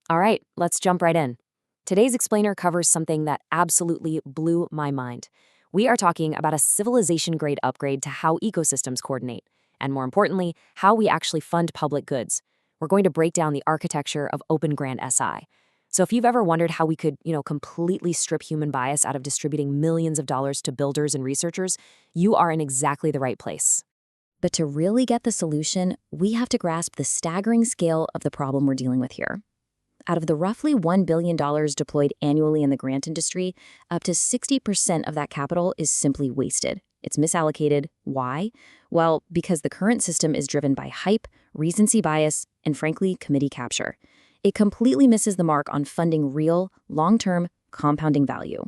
All right, let's jump right in. Today's explainer covers something that absolutely blew my mind. We are talking about a civilization grade upgrade to how ecosystems coordinate, and more importantly, how we actually fund public goods. We're going to break down the architecture of Open Grant SI. So if you've ever wondered how we could, completely strip human bias out of distributing millions of dollars to builders and researchers, you are in exactly the right place. But to really get the solution, we have to grasp the staggering scale of the problem we're dealing with here. Out of the roughly $1 billion deployed annually in the grant industry, up to 60% of that capital is simply wasted. It's misallocated. Why? Well, because the current system is driven by hype, recency bias, and frankly, committee capture. It completely misses the mark on funding real, long-term, compounding value.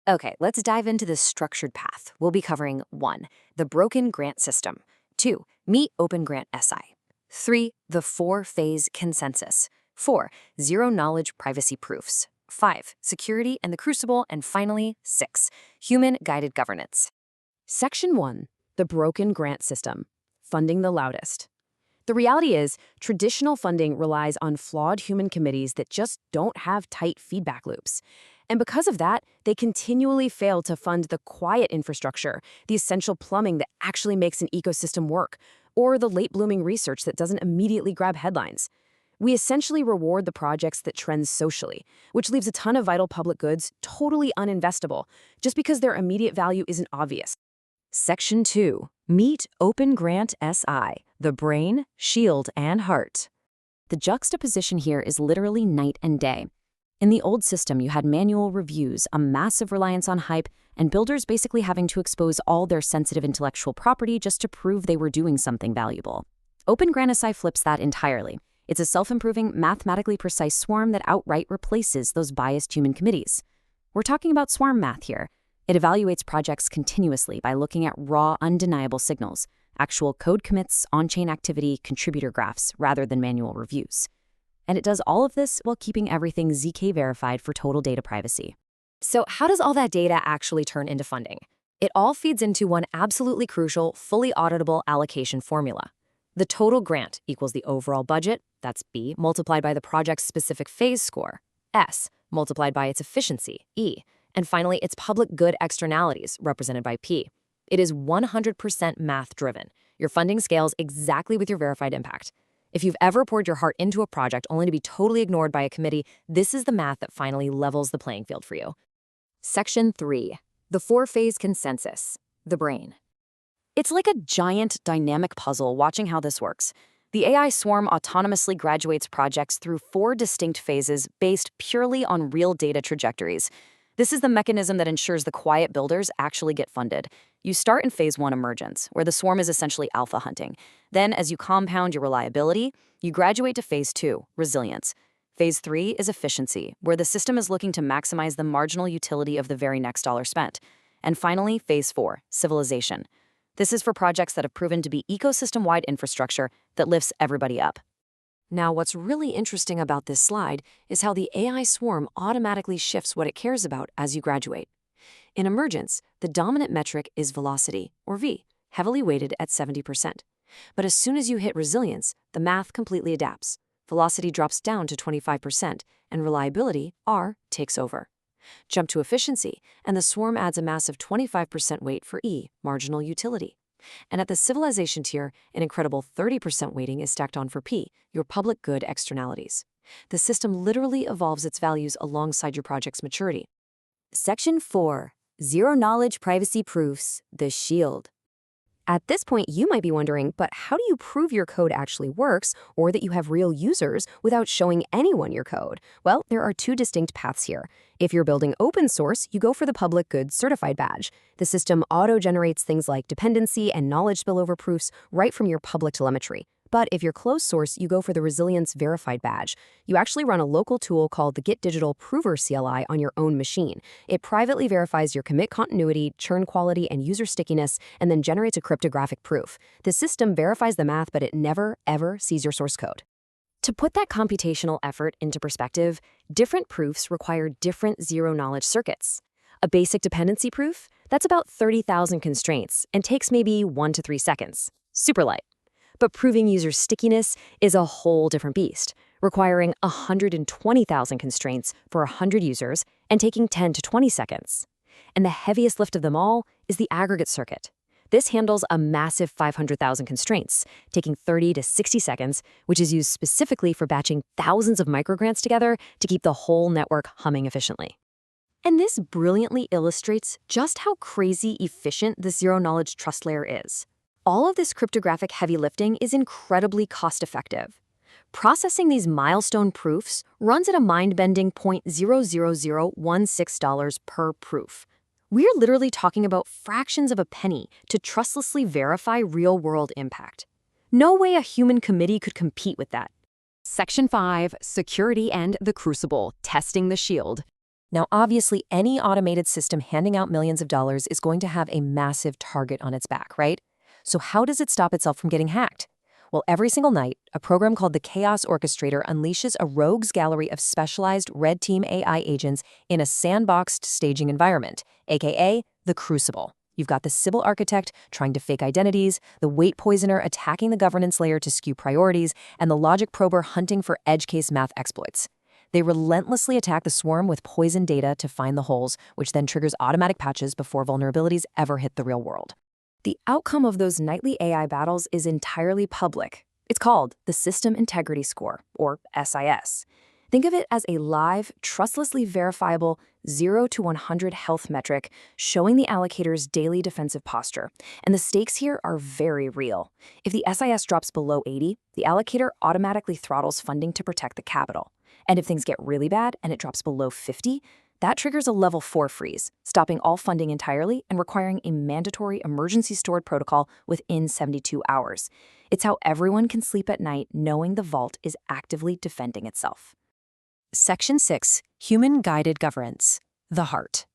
Okay, let's dive into this structured path. We'll be covering 1. The broken grant system. 2. Meet Open Grant SI. 3. The 4-phase consensus. 4. Zero-knowledge privacy proofs. 5. Security and the crucible. And finally, 6. Human-guided governance. Section 1. The broken grant system. Funding the loudest. The reality is, traditional funding relies on flawed human committees that just don't have tight feedback loops. And because of that, they continually fail to fund the quiet infrastructure, the essential plumbing that actually makes an ecosystem work, or the late-blooming research that doesn't immediately grab headlines. We essentially reward the projects that trend socially, which leaves a ton of vital public goods totally uninvestable, just because their immediate value isn't obvious. Section 2. Meet Open Grant SI, the brain, shield, and heart. The juxtaposition here is literally night and day. In the old system, you had manual reviews, a massive reliance on hype, and builders basically having to expose all their sensitive intellectual property just to prove they were doing something valuable. Open Grant SI flips that entirely. It's a self-improving, mathematically precise swarm that outright replaces those biased human committees. We're talking about swarm math here. It evaluates projects continuously by looking at raw, undeniable signals, actual code commits, on-chain activity, contributor graphs, rather than manual reviews. And it does all of this while keeping everything ZK verified for total data privacy. So how does all that data actually turn into funding? It all feeds into one absolutely crucial, fully auditable allocation formula. The total grant equals the overall budget, that's B, multiplied by the project's specific phase score, S, multiplied by its efficiency, E, and finally, its public good externalities, represented by P. It is 100% math-driven. Your funding scales exactly with your verified impact. If you've ever poured your heart into a project only to be totally ignored by a committee, this is the math that finally levels the playing field for you. Section 3. The 4-phase consensus. The brain. It's like a giant dynamic puzzle watching how this works. The AI swarm autonomously graduates projects through 4 distinct phases based purely on real data trajectories. This is the mechanism that ensures the quiet builders actually get funded. You start in phase 1 emergence, where the swarm is essentially alpha hunting. Then, as you compound your reliability, you graduate to phase 2, resilience. Phase 3 is efficiency, where the system is looking to maximize the marginal utility of the very next dollar spent. And finally, phase 4, civilization. This is for projects that have proven to be ecosystem-wide infrastructure that lifts everybody up. Now, what's really interesting about this slide is how the AI swarm automatically shifts what it cares about as you graduate. In emergence, the dominant metric is velocity, or V, heavily weighted at 70%. But as soon as you hit resilience, the math completely adapts. Velocity drops down to 25%, and reliability, R, takes over. Jump to efficiency, and the swarm adds a massive 25% weight for E, marginal utility. And at the civilization tier, an incredible 30% weighting is stacked on for P, your public good externalities. The system literally evolves its values alongside your project's maturity. Section 4. Zero-knowledge privacy proofs, the shield. At this point, you might be wondering, but how do you prove your code actually works or that you have real users without showing anyone your code? Well, there are 2 distinct paths here. If you're building open source, you go for the Public Good Certified badge. The system auto-generates things like dependency and knowledge spillover proofs right from your public telemetry. But if you're closed source, you go for the Resilience Verified badge. You actually run a local tool called the Git Digital Prover CLI on your own machine. It privately verifies your commit continuity, churn quality, and user stickiness, and then generates a cryptographic proof. The system verifies the math, but it never, ever sees your source code. To put that computational effort into perspective, different proofs require different zero-knowledge circuits. A basic dependency proof, that's about 30,000 constraints and takes maybe 1 to 3 seconds. Super light. But proving user stickiness is a whole different beast. requiring 120,000 constraints for 100 users and taking 10 to 20 seconds. And the heaviest lift of them all is the aggregate circuit. This handles a massive 500,000 constraints, taking 30 to 60 seconds, which is used specifically for batching thousands of microgrants together to keep the whole network humming efficiently. And this brilliantly illustrates just how crazy efficient the zero-knowledge trust layer is. All of this cryptographic heavy lifting is incredibly cost-effective. Processing these milestone proofs runs at a mind-bending $0.00016 per proof. We're literally talking about fractions of a penny to trustlessly verify real-world impact. No way a human committee could compete with that. Section 5, Security and the Crucible, Testing the Shield. Now, obviously, any automated system handing out millions of dollars is going to have a massive target on its back, right? So how does it stop itself from getting hacked? Well, every single night, a program called the Chaos Orchestrator unleashes a rogues gallery of specialized red team AI agents in a sandboxed staging environment, aka the Crucible. You've got the Sybil architect trying to fake identities, the weight poisoner attacking the governance layer to skew priorities, and the logic prober hunting for edge case math exploits. They relentlessly attack the swarm with poison data to find the holes, which then triggers automatic patches before vulnerabilities ever hit the real world. The outcome of those nightly AI battles is entirely public. It's called the System Integrity Score, or SIS. Think of it as a live, trustlessly verifiable 0 to 100 health metric showing the allocator's daily defensive posture. And the stakes here are very real. If the SIS drops below 80, the allocator automatically throttles funding to protect the capital. And if things get really bad and it drops below 50, that triggers a level 4 freeze, stopping all funding entirely and requiring a mandatory emergency stored protocol within 72 hours. It's how everyone can sleep at night knowing the vault is actively defending itself. Section 6, Human-Guided Governance, the Heart.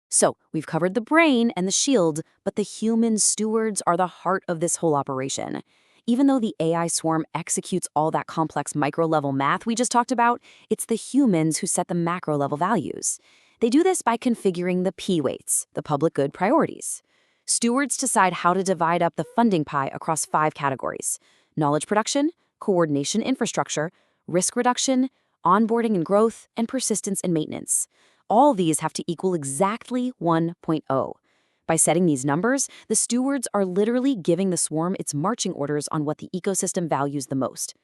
So, we've covered the brain and the shield, but the human stewards are the heart of this whole operation. Even though the AI swarm executes all that complex micro-level math we just talked about, it's the humans who set the macro-level values. They do this by configuring the P-weights, the public good priorities. Stewards decide how to divide up the funding pie across 5 categories: knowledge production, coordination infrastructure, risk reduction, onboarding and growth, and persistence and maintenance. All these have to equal exactly 1.0. By setting these numbers, the stewards are literally giving the swarm its marching orders on what the ecosystem values the most.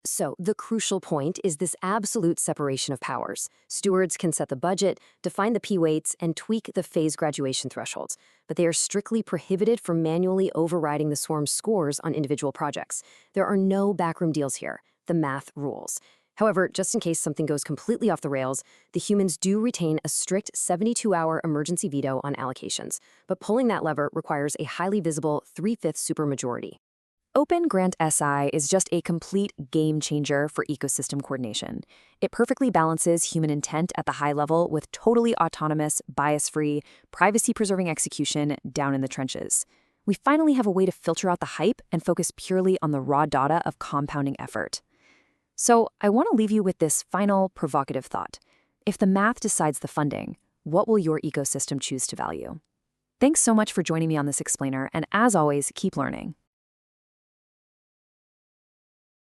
So, the crucial point is this absolute separation of powers. Stewards can set the budget, define the P-weights, and tweak the phase graduation thresholds, but they are strictly prohibited from manually overriding the swarm's scores on individual projects. There are no backroom deals here. The math rules. However, just in case something goes completely off the rails, the humans do retain a strict 72-hour emergency veto on allocations, but pulling that lever requires a highly visible 3/5 supermajority. Open Grant SI is just a complete game changer for ecosystem coordination. It perfectly balances human intent at the high level with totally autonomous, bias-free, privacy-preserving execution down in the trenches. We finally have a way to filter out the hype and focus purely on the raw data of compounding effort. So I want to leave you with this final provocative thought. If the math decides the funding, what will your ecosystem choose to value? Thanks so much for joining me on this explainer, and as always, keep learning.